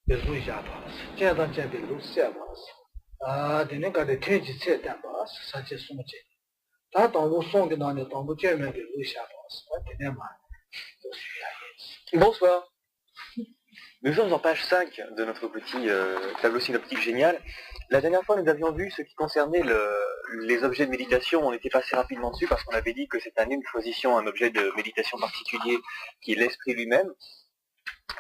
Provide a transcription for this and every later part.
Belujapas, Jadan Jabelu Sevas, the Negade Tingi Setambas, such as Sumachi. That on was song on the Tombo German Belujapas, but the Nema. Bonsoir. Nous sommes en page 5 de notre petit tableau synoptique génial. La dernière fois, nous avions vu ce qui concernait les objets de méditation. On était passé rapidement dessus parce qu'on avait dit que cette année, nous choisissions un objet de méditation particulier qui est l'esprit lui-même.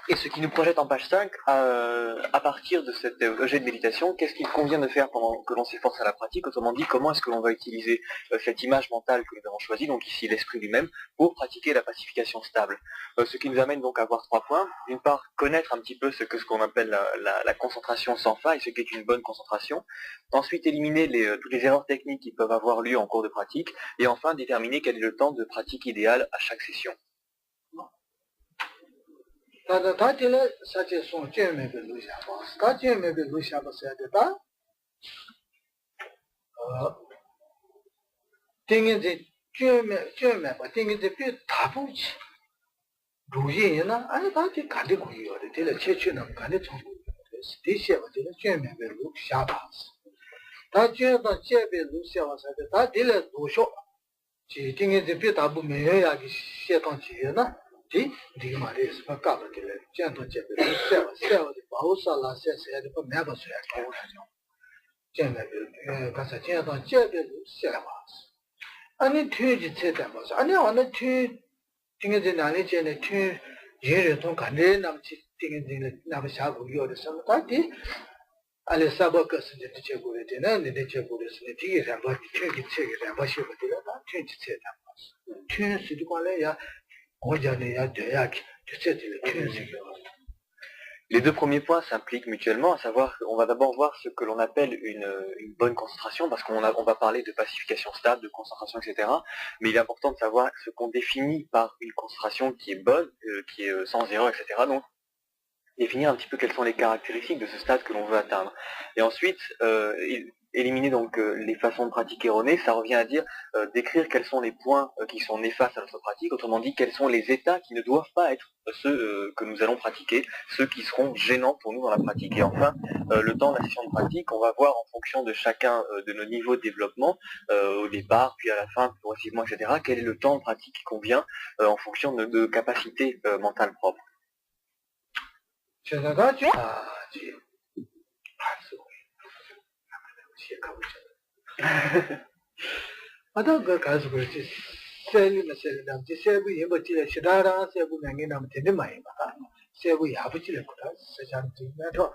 Et ce qui nous projette en page 5, à partir de cet objet de méditation, qu'est-ce qu'il convient de faire pendant que l'on s'efforce à la pratique? Autrement dit, comment est-ce que l'on va utiliser cette image mentale que nous avons choisie, donc ici l'esprit lui-même, pour pratiquer la pacification stable. Ce qui nous amène donc à voir 3 points. D'une part, connaître un petit peu ce qu'on appelle la concentration sans faille, ce qu'est une bonne concentration. Ensuite, éliminer toutes les erreurs techniques qui peuvent avoir lieu en cours de pratique. Et enfin, déterminer quel est le temps de pratique idéal à chaque session. Tatila such a song German Belujapas, that German Belujapas said that. Thing is the German, but thing is the bit tabuch. Ruina, I thought it can't go you or the Chechin of Kaniton. This year, the German Belujapas. That German Belujapas said that dealer do show. She think it's a bit abu me, I get on China. The Maris, Macaba, gentle Jebel, sell the Bausala says, never say, General Casagento, Jebel, Selvas. I need 2 Zetamos. I know on the 2 things in knowledge and the 2 years don't come in, I'm thinking in the Navashago, you're the son of that. Alisabacus in the Chebulet and the Chebulis in the tea and what the 20 cigarettes and what she would do about 20 Zetamos. 2 Sidualea. Les 2 premiers points s'impliquent mutuellement, à savoir qu'on va d'abord voir ce que l'on appelle une bonne concentration, parce qu'on va parler de pacification stable, de concentration, etc. Mais il est important de savoir ce qu'on définit par une concentration qui est bonne, qui est sans erreur, etc. Donc, définir un petit peu quelles sont les caractéristiques de ce stade que l'on veut atteindre. Et ensuite, éliminer donc les façons de pratiquer erronées, ça revient à dire décrire quels sont les points qui sont néfastes à notre pratique, autrement dit quels sont les états qui ne doivent pas être ceux que nous allons pratiquer, ceux qui seront gênants pour nous dans la pratique. Et enfin, le temps de la session de pratique, on va voir en fonction de chacun de nos niveaux de développement, au départ, puis à la fin, progressivement, etc., quel est le temps de pratique qui convient en fonction de nos capacités mentales propres. I don't go as well as selling a selling, the Sebu, but Shidara, Sebu, and I'm telling my Sebu Yabuchila, such a matter.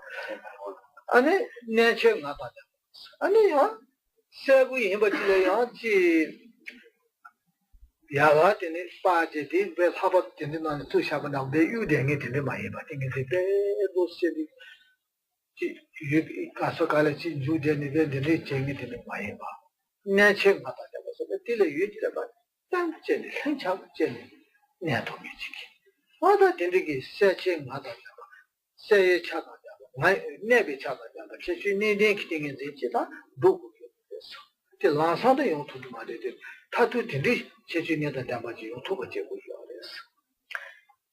And then nature not at and then Sebu, but Yavat in its party did well how about the 2 Shabanam, they you dang it in the Maya, I think it's a very city. Casocala, Julian event, the reaching it in the Maya. Nature Mata was a little you did about Tan Jenny, Hancham Jenny, Nato music. Father Dindig is searching Mata, say Chaka, my Nevi Chaka, she needing in the Chita, do the last Sunday on to the Mother, Tatu Dindi, changing the Damaji on to the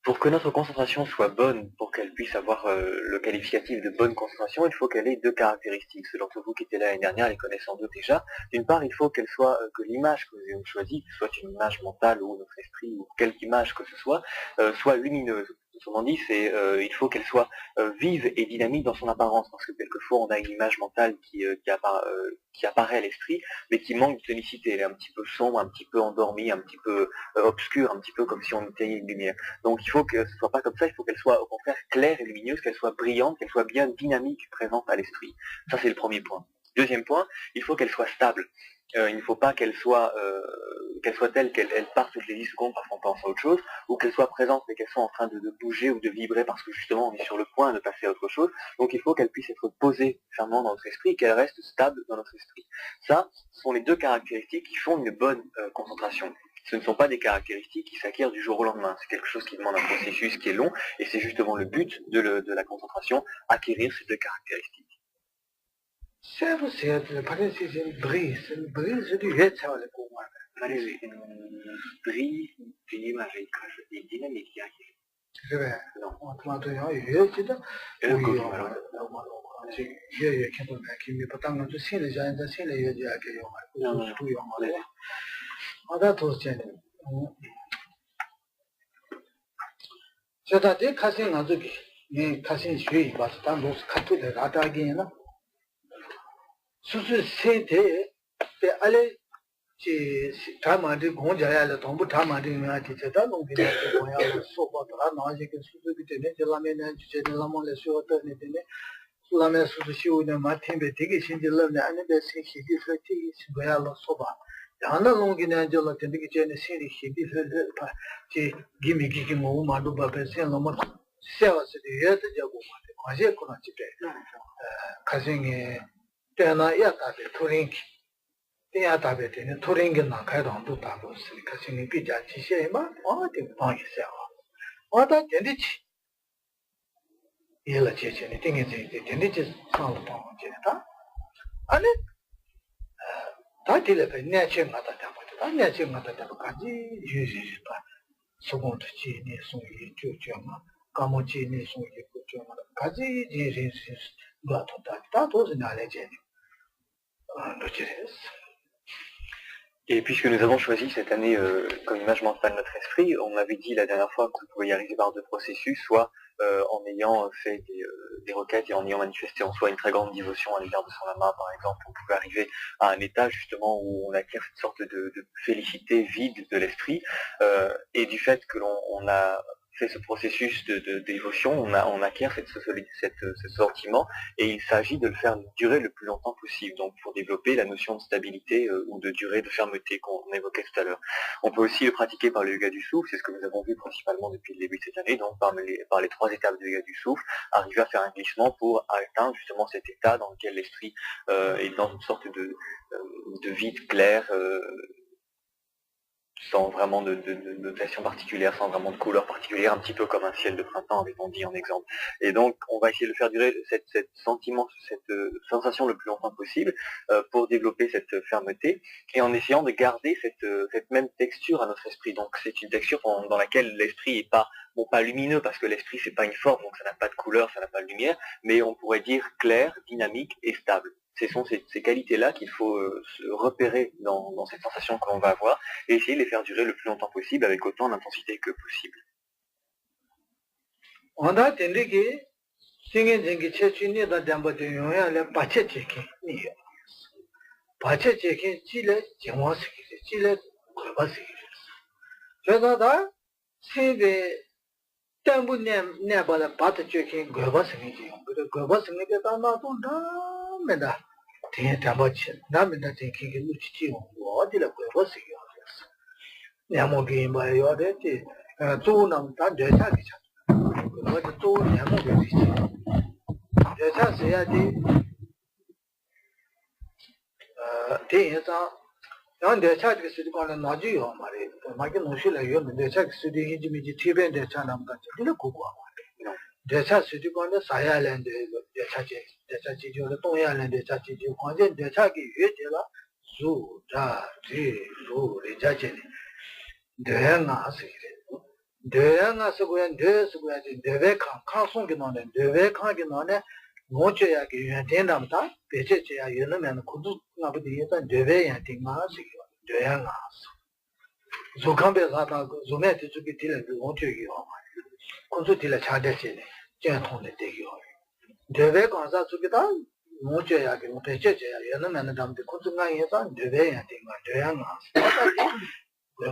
Pour que notre concentration soit bonne, pour qu'elle puisse avoir le qualificatif de bonne concentration, il faut qu'elle ait 2 caractéristiques. Ceux d'entre vous qui étaient là l'année dernière les connaissent sans doute déjà. D'une part, il faut qu'elle soit, que l'image que nous ayons choisie, soit une image mentale ou notre esprit ou quelque image que ce soit lumineuse. Autrement dit, il faut qu'elle soit vive et dynamique dans son apparence, parce que quelquefois on a une image mentale qui apparaît à l'esprit, mais qui manque de tonicité. Elle est un petit peu sombre, un petit peu endormie, un petit peu obscure, un petit peu comme si on éteignait une lumière. Donc il faut que ce soit pas comme ça, il faut qu'elle soit au contraire claire et lumineuse, qu'elle soit brillante, qu'elle soit bien dynamique, présente à l'esprit. Ça c'est le premier point. Deuxième point, il faut qu'elle soit stable. Il ne faut pas qu'elle soit telle qu'elle part toutes les 10 secondes parce qu'on pense à autre chose, ou qu'elle soit présente mais qu'elle soit en train de bouger ou de vibrer parce que justement on est sur le point de passer à autre chose. Donc il faut qu'elle puisse être posée fermement dans notre esprit et qu'elle reste stable dans notre esprit. Ça, ce sont les 2 caractéristiques qui font une bonne concentration. Ce ne sont pas des caractéristiques qui s'acquièrent du jour au lendemain. C'est quelque chose qui demande un processus qui est long et c'est justement le but de la concentration, acquérir ces 2 caractéristiques. Several said the Paris in Breeze, and Breeze du Hetzel Brise une image et une dynamique. c'est vrai. Non. On te l'entend, il y a c'est ça. Et Oui, Gobi, on alors. va c'est il y a qui peut mettre qui me pas tant de c'est les gens c'est les il y a qui Non, non, ont tout y ont non. on a tous c'est c'est ça des casse en这个你casse学一把当都是看出来哪大个呢就是现在在阿拉这他们的公家呀了同步他们的人啊这些的农民呢就光要说报的那些个数字的呢就那边呢就这那么来说的呢那边数字修的嘛天边这个星期六呢那边星期一说这是不要了说吧然后那农民呢就了这个这呢星期一说把这给没给我嘛都把本身那么下是的也是叫过嘛的关键可能这边可是呢对那也大的突然대야 답에 되는 토랭게 나가도 답을 쓰니까 신이 비자 지시에만 되게 방이세요. 와다 된디치. 얘가 제체는 땡겨지 된디치 상을 방제다. 아니 다 딜레베 내chen 가다 잡아도 다 내chen 가다 잡아 가지 유지지 봐. 소금도 지니 송이 쪼쪼마 까모지니 송이 쪼쪼마 가지 지지 가도 다 도스 나래제. 노치레스. Et puisque nous avons choisi cette année comme image mentale notre esprit, on avait dit la dernière fois qu'on pouvait y arriver par deux processus, soit en ayant fait des requêtes et en ayant manifesté en soi une très grande dévotion à l'égard de son lama, par exemple, on pouvait arriver à un état justement où on acquiert cette sorte de félicité vide de l'esprit, et du fait que l'on a fait ce processus de dévotion, on acquiert ce sentiment, et il s'agit de le faire durer le plus longtemps possible, donc pour développer la notion de stabilité ou de durée, de fermeté qu'on évoquait tout à l'heure. On peut aussi le pratiquer par le yoga du souffle, c'est ce que nous avons vu principalement depuis le début de cette année, donc par les trois étapes du yoga du souffle, arriver à faire un glissement pour atteindre justement cet état dans lequel l'esprit est dans une sorte de vide clair, sans vraiment de notation particulière, sans vraiment de couleur particulière, un petit peu comme un ciel de printemps, avait-on dit en exemple. Et donc, on va essayer de faire durer cette sensation le plus longtemps possible pour développer cette fermeté, et en essayant de garder cette même texture à notre esprit. Donc, c'est une texture dans laquelle l'esprit est pas lumineux, parce que l'esprit c'est pas une forme, donc ça n'a pas de couleur, ça n'a pas de lumière, mais on pourrait dire clair, dynamique et stable. Ce sont ces qualités-là qu'il faut repérer dans cette sensation que l'on va avoir et essayer de les faire durer le plus longtemps possible avec autant d'intensité que possible. On a entendu que singing que Chechuni da Damba de Yoya le Pache Cheki. Pache Cheki Chile, Jimwas, Chile, Gubas. Jada, see the Tambu never the Pache Cheki, Gubas, Gubas, Meda, Tambachi, Namida taking Luchi, or did a Gubas. Yamogi by your deity, two nam that the Taki. What two Yamogi? The Tassi, Tis on the chat is on a Naji or Mari, Magan Ushila, the check study Jimmy Tiban, the Chanam, the Kukwa. The chat city on the Sayal and the Chachi, the Chachi, the Toyal and the Chachi, the Chaki, Yetila, Su, Da, Ti, Ru, the Jachin. 대행아 서고엔 대스고야지 대외칸 칸송기 너네 대외칸기 너네 모쳐야게 연된담다 배제제야 연으면 구두 나부디 일단 대외야 띵마시 대행아 조감배 가다 조메트 주기 딜을 모쳐기 군수 딜을 차대시네 제통에 되기요 대외관사 주기다 모쳐야게 배제제야 연으면 담데 군수가 해서 대외야 띵마 대행아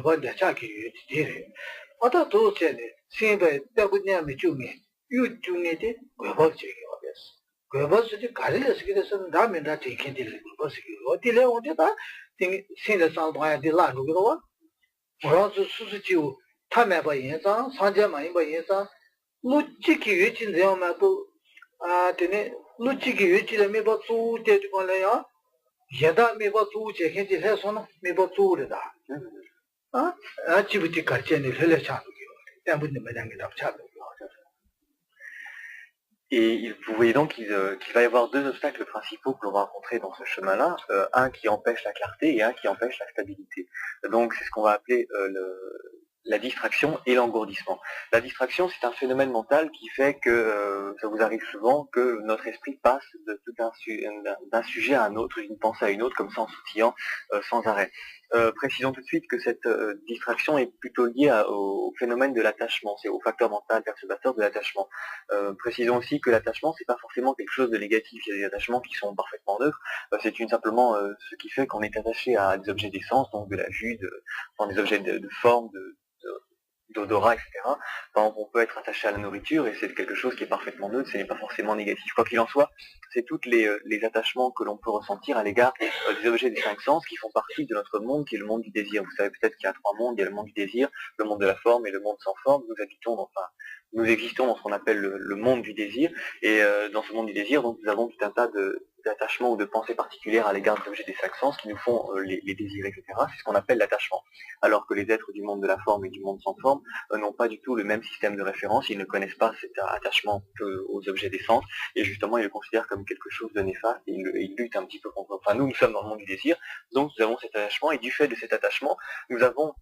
What the Chaki did it. What I told said it, seeing by Dabunyami Jumi, you do need it, we will check your best. We was the Karias citizen damn that taking the bus. What delay on that? Think, seen the sound by the land of the one. Or also Suzuki, Tame by Yensa, Sanjama by Yensa, Luchiki rich in the Omato, Luchiki rich in the Mabel 2 dead on layer. Yada Mabel 2 checking the head on Mabel 2 da. Activity cartier le chat. Et vous voyez donc qu'il va y avoir deux obstacles principaux que l'on va rencontrer dans ce chemin-là, un qui empêche la clarté et un qui empêche la stabilité. Donc c'est ce qu'on va appeler la distraction et l'engourdissement. La distraction, c'est un phénomène mental qui fait que, ça vous arrive souvent, que notre esprit passe d'un sujet à un autre, d'une pensée à une autre, comme ça en sautillant sans arrêt. Précisons tout de suite que cette distraction est plutôt liée au phénomène de l'attachement, c'est au facteur mental perturbateur de l'attachement. Précisons aussi que l'attachement, c'est pas forcément quelque chose de négatif, il y a des attachements qui sont parfaitement neutres, c'est simplement ce qui fait qu'on est attaché à des objets d'essence, donc de la vue, des objets de forme, d'odorat, etc. Par exemple, on peut être attaché à la nourriture et c'est quelque chose qui est parfaitement neutre, ce n'est pas forcément négatif. Quoi qu'il en soit, c'est tous les attachements que l'on peut ressentir à l'égard des objets des cinq sens qui font partie de notre monde, qui est le monde du désir. Vous savez peut-être qu'il y a trois mondes, il y a le monde du désir, le monde de la forme et le monde sans forme. Nous existons dans ce qu'on appelle le monde du désir, et dans ce monde du désir, donc nous avons tout un tas d'attachements ou de pensées particulières à l'égard des objets des cinq sens qui nous font les désirs, etc. C'est ce qu'on appelle l'attachement. Alors que les êtres du monde de la forme et du monde sans forme n'ont pas du tout le même système de référence, ils ne connaissent pas cet attachement aux objets des sens, et justement ils le considèrent comme quelque chose de néfaste, et ils luttent un petit peu contre. Enfin, nous sommes dans le monde du désir, donc nous avons cet attachement, et du fait de cet attachement, nous avons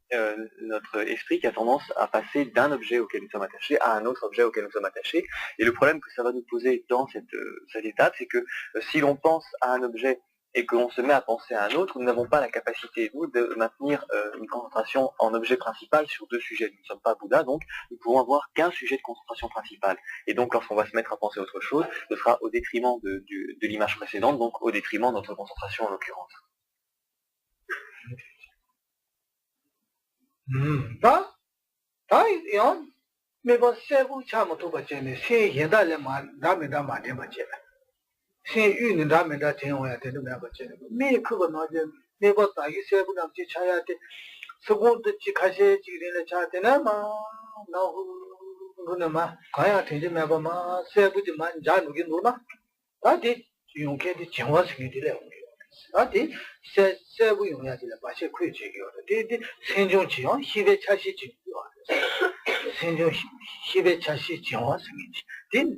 notre esprit qui a tendance à passer d'un objet auquel nous sommes attachés à un autre objet auquel nous sommes attachés, et le problème que ça va nous poser dans cette étape, c'est que si l'on pense à un objet et qu'on se met à penser à un autre, nous n'avons pas la capacité, nous, de maintenir une concentration en objet principal sur deux sujets. Nous ne sommes pas Bouddha, donc nous pouvons avoir qu'un sujet de concentration principale. Et donc, lorsqu'on va se mettre à penser à autre chose, ce sera au détriment de l'image précédente, donc au détriment de notre concentration en l'occurrence. Sen yu ni da me da ten wa ya ten da ba chen me khu ba no je me ba ta yi se bu nam chi cha ya te so go de chi kha she chi rin le cha te na ma na hu na ma ka ya ten je me ba ma se bu ji ma ja nu gi nu na da de yong ke de chen wa se de le da de se bu yong ya ji le ba she khu chi ge de sen jong chi yo hi be cha shi chi yo sen jong hi be cha shi chen wa se de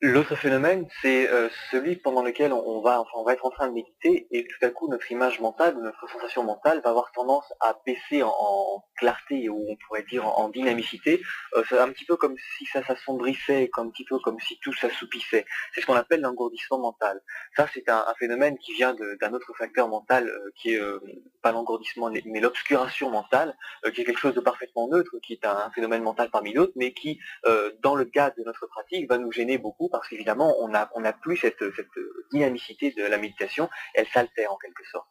L'autre phénomène, c'est celui pendant lequel on va être en train de méditer et tout à coup notre image mentale, notre sensation mentale va avoir tendance à baisser en clarté ou on pourrait dire en dynamicité. C'est un petit peu comme si ça s'assombrissait, un petit peu comme si tout s'assoupissait. C'est ce qu'on appelle l'engourdissement mental. Ça, c'est un phénomène qui vient d'un autre facteur mental qui est pas l'engourdissement mais l'obscuration mentale, qui est quelque chose de parfaitement neutre, qui est un phénomène mental parmi d'autres, mais qui, dans le cadre de notre pratique, va nous gêner beaucoup parce qu'évidemment, on n'a plus cette dynamicité de la méditation, elle s'altère en quelque sorte.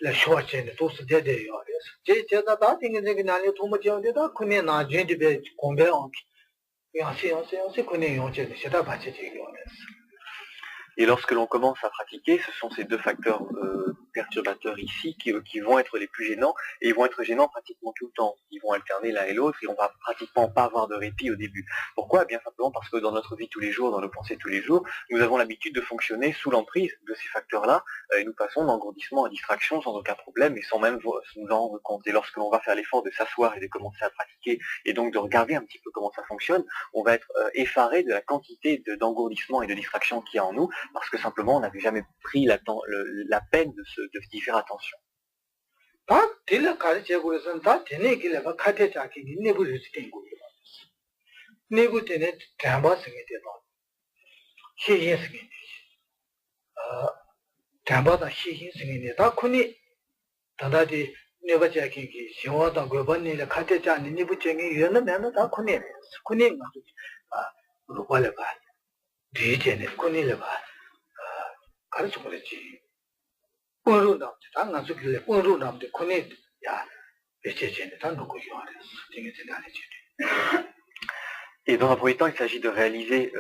la shortene to se de yo je da da ting de na le to mo je de da kune na je de be kombe on ya se kune yo je de da ba je yo. Et lorsque l'on commence à pratiquer, ce sont ces deux facteurs perturbateurs ici qui vont être les plus gênants, et ils vont être gênants pratiquement tout le temps. Ils vont alterner l'un et l'autre, et on va pratiquement pas avoir de répit au début. Pourquoi? Bien simplement parce que dans notre vie tous les jours, dans nos pensées tous les jours, nous avons l'habitude de fonctionner sous l'emprise de ces facteurs-là, et nous passons d'engourdissement à distraction sans aucun problème, et sans même nous en rendre compte. Et lorsque l'on va faire l'effort de s'asseoir et de commencer à pratiquer, et donc de regarder un petit peu comment ça fonctionne, on va être effaré de la quantité d'engourdissement et de distraction qu'il y a en nous, parce que simplement on n'avait jamais pris la peine de s'y faire attention. Et dans un premier temps, il s'agit de réaliser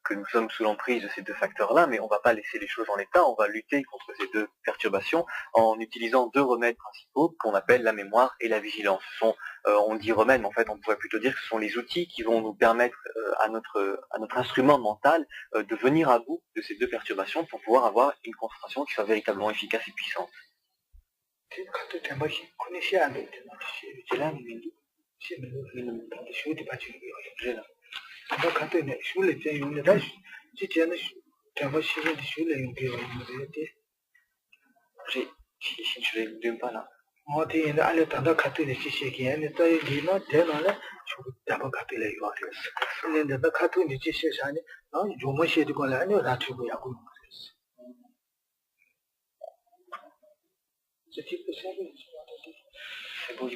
que nous sommes sous l'emprise de ces deux facteurs-là, mais on ne va pas laisser les choses en l'état, on va lutter contre ces deux perturbations en utilisant deux remèdes principaux qu'on appelle la mémoire et la vigilance. Ce sont, on dit remèdes, mais en fait on pourrait plutôt dire que ce sont les outils qui vont nous permettre à notre instrument mental de venir à bout de ces deux perturbations pour pouvoir avoir une concentration qui soit véritablement efficace et puissante. Je n'aime pas là. C'est beau,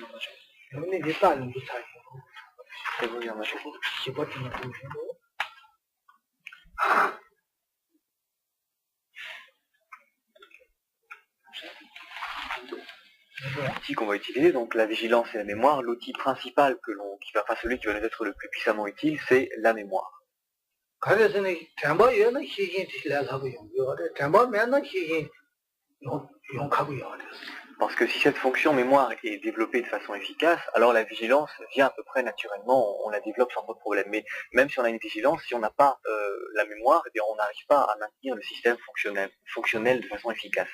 L'outil qu'on va utiliser, donc la vigilance et la mémoire, l'outil principal celui qui va nous être le plus puissamment utile, c'est la mémoire. Parce que si cette fonction mémoire est développée de façon efficace, alors la vigilance vient à peu près naturellement, on la développe sans trop de problème. Mais même si on a une vigilance, si on n'a pas la mémoire, eh bien, on n'arrive pas à maintenir le système fonctionnel de façon efficace.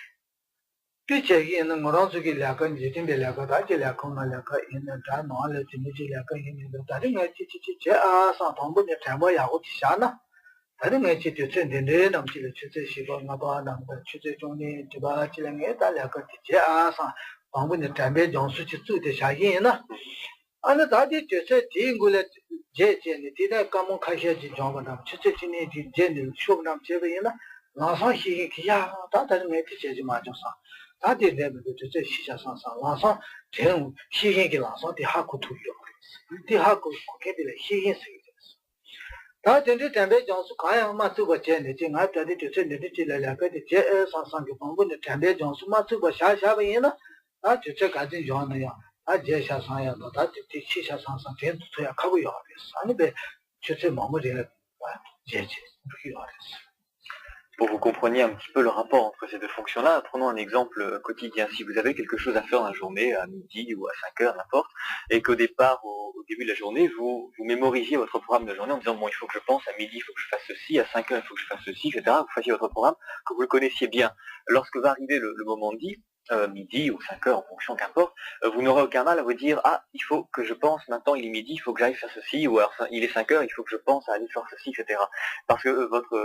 Pour que vous compreniez un petit peu le rapport entre ces deux fonctions-là, prenons un exemple quotidien. Si vous avez quelque chose à faire dans la journée, à midi ou à 5 heures, n'importe, et qu'au départ, au début de la journée, vous mémorisiez votre programme de journée en disant, bon, il faut que je pense, à midi, il faut que je fasse ceci, à 5 heures, il faut que je fasse ceci, etc. Vous fassiez votre programme, que vous le connaissiez bien. Lorsque va arriver le moment dit, midi ou 5 heures en fonction, qu'importe, vous n'aurez aucun mal à vous dire, ah, il faut que je pense, maintenant il est midi, il faut que j'aille faire ceci, ou alors il est 5 heures, il faut que je pense à aller faire ceci, etc. Parce que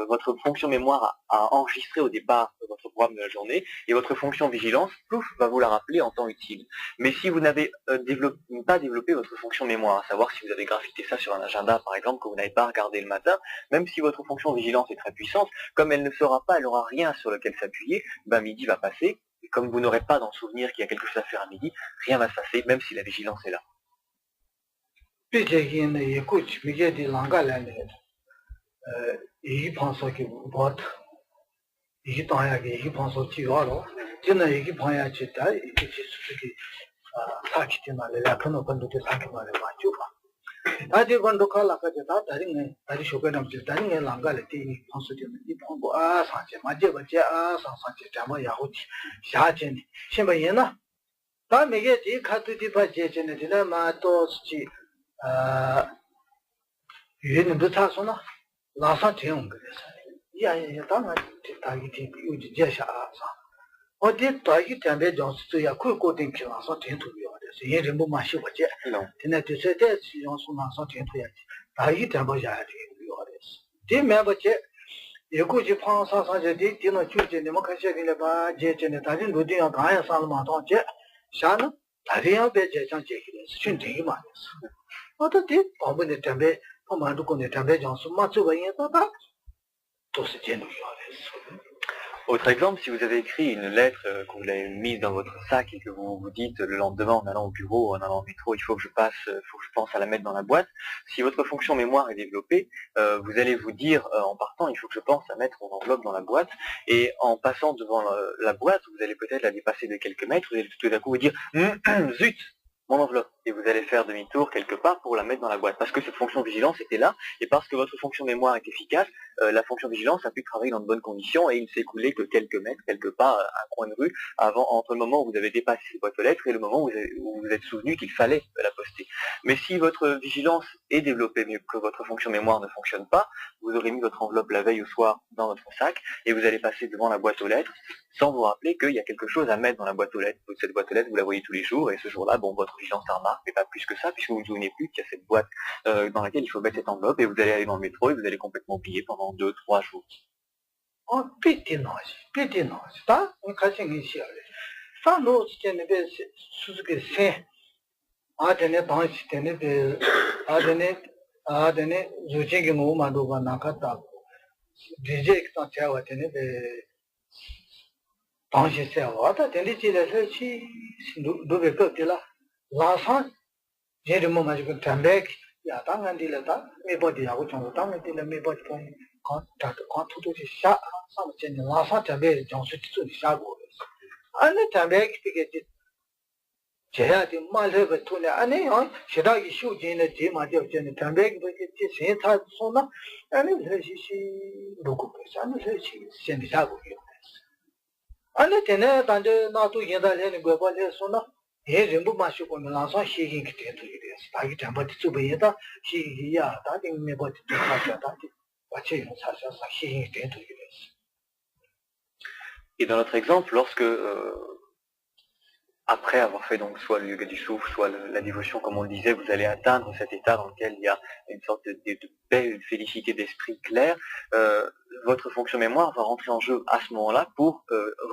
votre fonction mémoire a enregistré au départ votre programme de la journée, et votre fonction vigilance, plouf, va vous la rappeler en temps utile. Mais si vous n'avez pas développé votre fonction mémoire, à savoir si vous avez graffité ça sur un agenda, par exemple, que vous n'avez pas regardé le matin, même si votre fonction vigilance est très puissante, comme elle ne sera pas, elle n'aura rien sur lequel s'appuyer, ben midi va passer, et comme vous n'aurez pas dans le souvenir qu'il y a quelque chose à faire à midi, rien va se passer, même si la vigilance est là. Autre exemple, si vous avez écrit une lettre, que vous l'avez mise dans votre sac et que vous vous dites le lendemain en allant au bureau, en allant au métro, il faut que je pense à la mettre dans la boîte. Si votre fonction mémoire est développée, vous allez vous dire en partant, il faut que je pense à mettre mon enveloppe dans la boîte. Et en passant devant la boîte, vous allez peut-être la dépasser de quelques mètres, vous allez tout d'un coup vous dire zut, mon enveloppe, et vous allez faire demi-tour quelque part pour la mettre dans la boîte, parce que cette fonction vigilance était là, et parce que votre fonction mémoire est efficace, la fonction vigilance a pu travailler dans de bonnes conditions et il ne s'est écoulé que quelques mètres, quelques pas, un coin de rue, entre le moment où vous avez dépassé cette boîte aux lettres et le moment où vous vous êtes souvenu qu'il fallait la poster. Mais si votre vigilance est développée mieux que votre fonction mémoire ne fonctionne pas, vous aurez mis votre enveloppe la veille au soir dans votre sac et vous allez passer devant la boîte aux lettres sans vous rappeler qu'il y a quelque chose à mettre dans la boîte aux lettres. Cette boîte aux lettres, vous la voyez tous les jours et ce jour-là, bon, votre vigilance la remarque, mais pas plus que ça, puisque vous ne vous souvenez plus qu'il y a cette boîte dans laquelle il faut mettre cette enveloppe et vous allez aller dans le métro et vous allez complètement oublier pendant 2-3 jours. Oh, pétinage, ça, on casse une ici. Ça, nous, c'est une belle chose que c'est. À donner dans le système de. À donner, je sais que nous, on n'a pas de. Déjà, quand tu as donné de. Dans le système, on a donné des choses, nous, le peuple là. L'enfant, j'ai le moment que tu as bec, il y a tant de là, mais pas de là, où tu as tant de là, mais pas de là. Quand tout est ça, ça me tient l'enfant, tu as bec, j'en suis tout de ça. Un bec, j'ai des mal de tout les années, j'ai là, il shoot in a gym, I have been a bec, but it's a type so now, and it's beaucoup plus, and c'est une ça. Un éternel, dans le nord, il y a des global, so now. Et je me marche comme l'ensemble chez qui était tout il est. Par exemple, tu peux y être, si y a, t'as des méthodes de faire, t'as des, pas chez nous, ça, chez qui était tout il est. Et dans notre exemple, lorsque, après avoir fait donc soit le yoga du souffle, soit la dévotion, comme on le disait, vous allez atteindre cet état dans lequel il y a une sorte de belle félicité d'esprit clair, votre fonction mémoire va rentrer en jeu à ce moment-là pour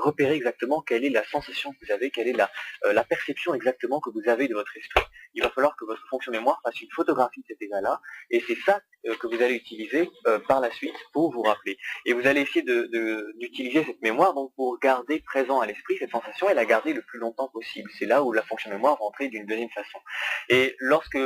repérer exactement quelle est la sensation que vous avez, quelle est la perception exactement que vous avez de votre esprit. Il va falloir que votre fonction mémoire fasse une photographie de cet état-là, et c'est ça que vous allez utiliser par la suite pour vous rappeler. Et vous allez essayer d'utiliser cette mémoire donc pour garder présent à l'esprit cette sensation et la garder le plus longtemps possible. C'est là où la fonction mémoire va entrer d'une deuxième façon. Et lorsque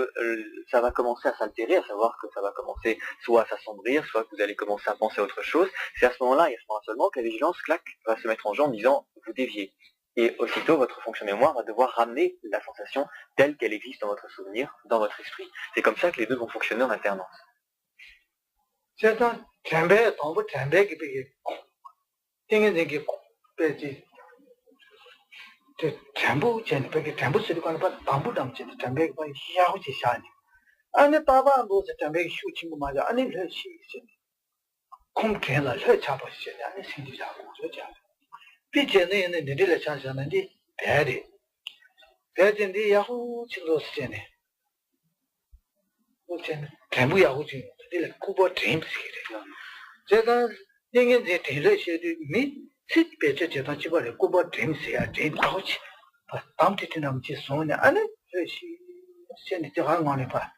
ça va commencer à s'altérer, à savoir que ça va commencer soit à s'assombrir, soit que vous allez commencer à penser à autre chose, c'est à ce moment-là et à ce moment-là seulement que la vigilance, clac, va se mettre en jeu en disant vous déviez. Et aussitôt, votre fonction mémoire va devoir ramener la sensation telle qu'elle existe dans votre souvenir, dans votre esprit. C'est comme ça que les deux vont fonctionner en alternance. C'est un trembé, tombe trembé qui peut tingé qui peut trembo, trembo c'est quoi pas tambu dam c'est trembé pas yao c'est ça. Anne tava bo c'est trembé chou chim ma ja anne le chi c'est. Comme qu'elle a le chapa c'est anne c'est déjà ko ja. Puis j'ai né de la chance en dit père. Père dit yao chilo c'est né. Trembo yao chim. C'est le Cuba Dreams. C'est un ding de télé de mi, c'est peut-être que tu vas le Cuba Dreams et à Dream Couch. Pas tant que tu n'as pas son année, c'est ne te rend pas.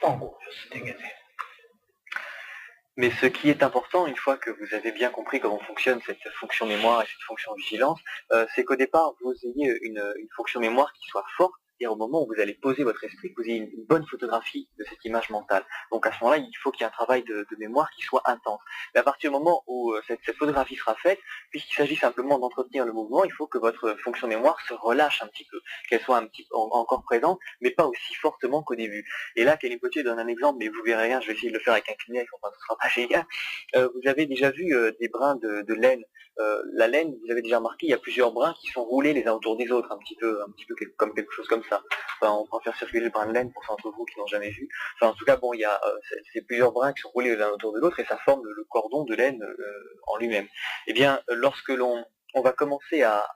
Tango, c'est ding. Mais ce qui est important, une fois que vous avez bien compris comment fonctionne cette fonction mémoire et cette fonction vigilance, c'est qu'au départ, vous ayez une fonction mémoire qui soit forte, et au moment où vous allez poser votre esprit, que vous ayez une bonne photographie de cette image mentale. Donc à ce moment-là, il faut qu'il y ait un travail de mémoire qui soit intense. Mais à partir du moment où cette photographie sera faite, puisqu'il s'agit simplement d'entretenir le mouvement, il faut que votre fonction mémoire se relâche un petit peu, qu'elle soit un petit peu encore présente, mais pas aussi fortement qu'au début. Et là, Kenny Potier donne un exemple, mais vous verrez rien, je vais essayer de le faire avec un Kleenex, enfin ce sera pas génial. Vous avez déjà vu des brins de laine. La laine, vous avez déjà remarqué, il y a plusieurs brins qui sont roulés les uns autour des autres, un petit peu comme quelque chose comme ça. Enfin, on peut faire circuler le brin de laine pour ceux d'entre vous qui n'ont jamais vu. Enfin, en tout cas, bon, il y a ces plusieurs brins qui sont roulés l'un autour de l'autre et ça forme le cordon de laine en lui-même. Eh bien, lorsque on va commencer à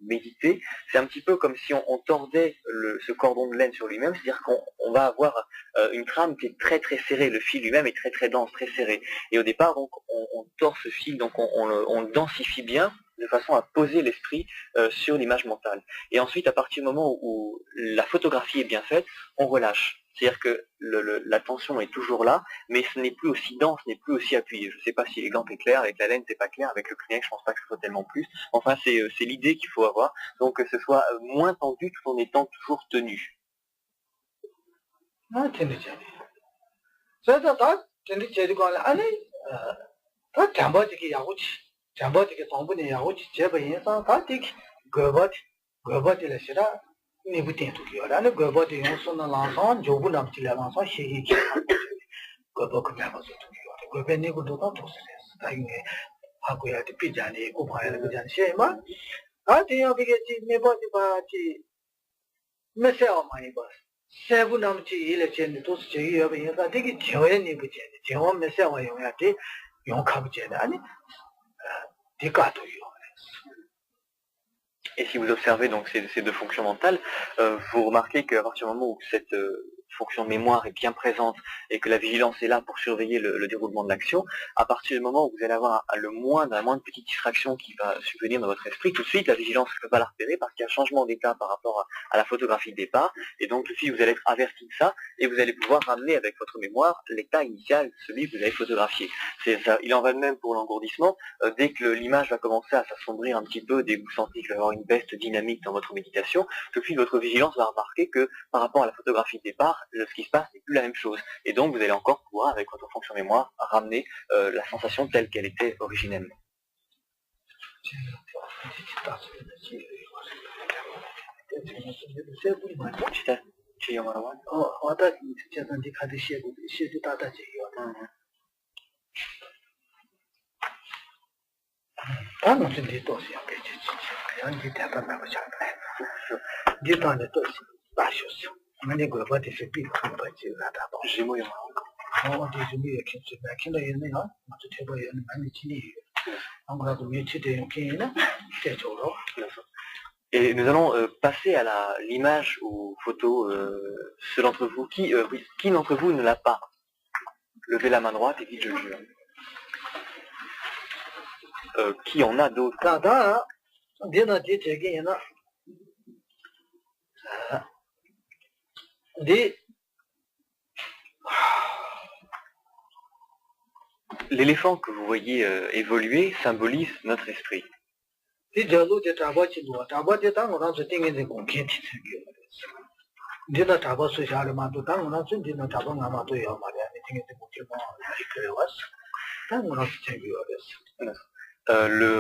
méditer, c'est un petit peu comme si on tordait ce cordon de laine sur lui-même, c'est-à-dire qu'on va avoir une trame qui est très très serrée, le fil lui-même est très très dense, très serré. Et au départ, donc, on tord ce fil, donc on le densifie bien, de façon à poser l'esprit sur l'image mentale. Et ensuite, à partir du moment où la photographie est bien faite, on relâche. C'est-à-dire que la tension est toujours là, mais ce n'est plus aussi dense, ce n'est plus aussi appuyé. Je ne sais pas si l'exemple est clair, avec la laine c'est pas clair, avec le Kleenex je pense pas que ce soit tellement plus. Enfin c'est l'idée qu'il faut avoir, donc que ce soit moins tendu tout en étant toujours tenu. Ni butin tu kiyo ra ne gobo de yon so na lan san jobu nam ti la lan san shi ki ki gobo ko ba so tu 고변이 것도 도스레스 다잉에 하고 해야 돼 비자니 고파야 비자니 셰마 아디야 비게지 메버지 바지 메세어 많이 봐 세부 남지 일에 젠데 도스 제기 여be 얘가 되게 저연이 부지 저원 메세어 용야 돼 용카부 제다 아니 디가도요. Et si vous observez donc ces deux fonctions mentales, vous remarquez qu'à partir du moment où cette fonction de mémoire est bien présente et que la vigilance est là pour surveiller le déroulement de l'action, à partir du moment où vous allez avoir la moindre petite distraction qui va subvenir dans votre esprit, tout de suite la vigilance ne peut pas la repérer parce qu'il y a un changement d'état par rapport à la photographie de départ, et donc tout de suite vous allez être averti de ça et vous allez pouvoir ramener avec votre mémoire l'état initial, celui que vous avez photographié. Il en va de même pour l'engourdissement. Dès que l'image va commencer à s'assombrir un petit peu, dès que vous sentez qu'il va y avoir une baisse dynamique dans votre méditation, tout de suite votre vigilance va remarquer que par rapport à la photographie de départ, ce qui se passe n'est plus la même chose. Et donc vous allez encore pouvoir, avec votre fonction mémoire, ramener la sensation telle qu'elle était originellement. Et nous allons passer à l'image ou photo, ceux d'entre vous, qui d'entre vous ne l'a pas? Levez la main droite et dites je jure. Qui en a d'autres? L'éléphant que vous voyez évoluer symbolise notre esprit.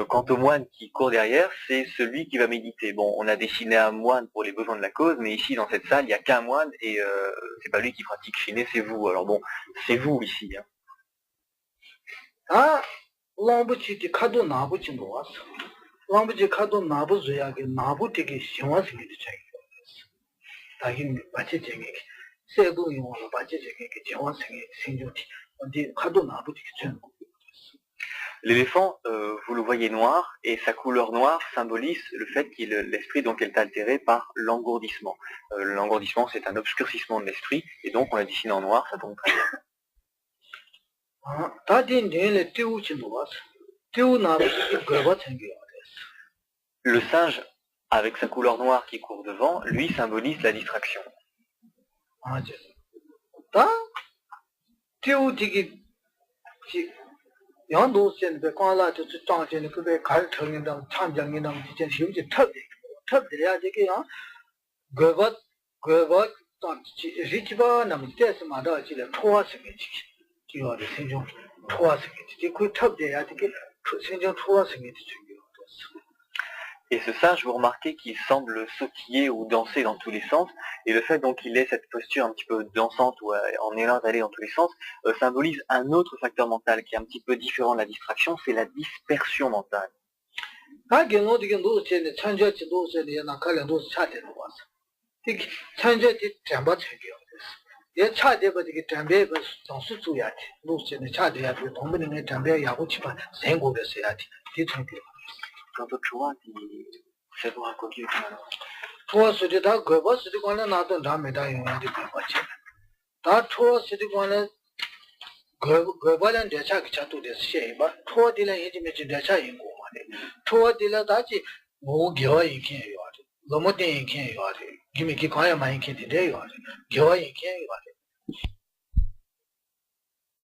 Quant au moine qui court derrière, c'est celui qui va méditer. Bon, on a dessiné un moine pour les besoins de la cause, mais ici dans cette salle, il n'y a qu'un moine et c'est pas lui qui pratique Shiné, c'est vous. Alors bon, c'est vous ici. Hein. L'éléphant, vous le voyez noir, et sa couleur noire symbolise le fait que l'esprit donc est altéré par l'engourdissement. L'engourdissement, c'est un obscurcissement de l'esprit, et donc on l'a dessiné en noir, ça tombe très bien. Le singe, avec sa couleur noire qui court devant, lui symbolise la distraction. Et ce singe, vous remarquez qu'il semble sautiller ou danser dans tous les sens, et le fait donc qu'il ait cette posture un petit peu dansante ou en élan d'aller dans tous les sens, symbolise un autre facteur mental qui est un petit peu différent de la distraction, c'est la dispersion mentale. Quant au choix, c'est pour un coquille.